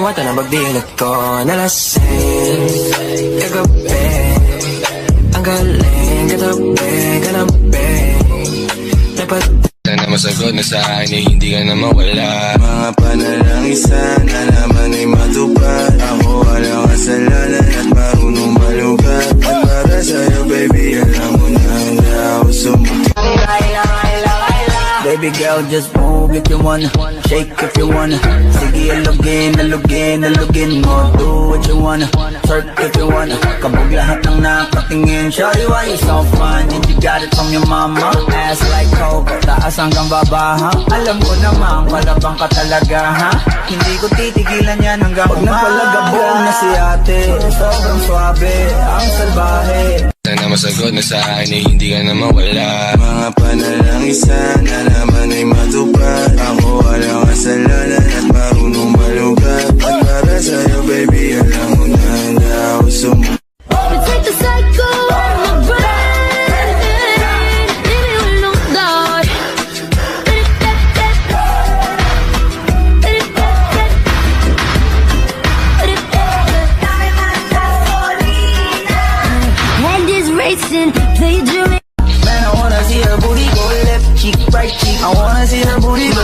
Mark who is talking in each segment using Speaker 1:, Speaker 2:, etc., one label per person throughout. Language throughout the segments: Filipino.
Speaker 1: diwata na magdilat ko. Nalasing kagabi, ang galing katabi, kanabi. Dapat
Speaker 2: sana masagot na sa akin eh, hindi ka na mawala.
Speaker 3: Mga panalangin sana naman ay matupad. Ako walang kasalanan at marunong malugat. At para sa'yo baby, alam mo na handa ako sumulat.
Speaker 4: Baby girl, just move if you wanna, shake if you wanna. Sige, alugin, alugin, alugin mo. Do what you wanna, twerk if you wanna. Kabog lahat ng nakatingin. Shawty, why you so fun? Did you got it from your mama? Ass like coke, taas hanggang baba, ha? Alam ko naman, palabang ka talaga, ha? Hindi ko titigilan yan hanggang pag napalagabong na si ate. Sobrang swabe, ang salbahe.
Speaker 2: Sana masagot na sa akin eh, hindi ka na mawala.
Speaker 3: Mga panalangin sana naman ay matupad. Ako walang kasalanan at marunong malugat. At para sa'yo baby, alam mo na handa ako sumulat.
Speaker 5: You take the cycle on my brain, baby, hulong dahil. Head is racing, play Jimmy.
Speaker 4: Man, I wanna see her booty go left cheek, right cheek. I wanna see her booty go.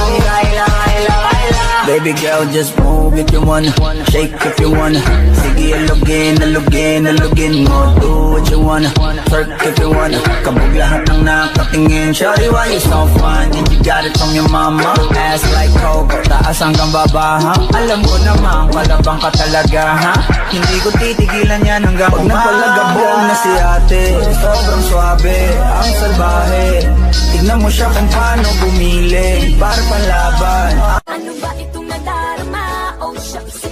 Speaker 4: Baby girl, just move if you wanna, shake if you wanna. Sige, alugin, alugin, alugin mo. Do what you wanna, twerk if you wanna. Kabog lahat ng nakatingin. Shawty, why you so fun? Did you got it from your mama? Ass like coke, taas hanggang baba, ha? Alam ko naman, palabang ka talaga, ha? Hindi ko titigilan yan hanggang pag napalagabong na si ate. Sobrang swabe, ang salbahe. Tignan mo siya kung paano bumili para panlaban.
Speaker 5: Ano ba itong nadarama? Oh, shucks,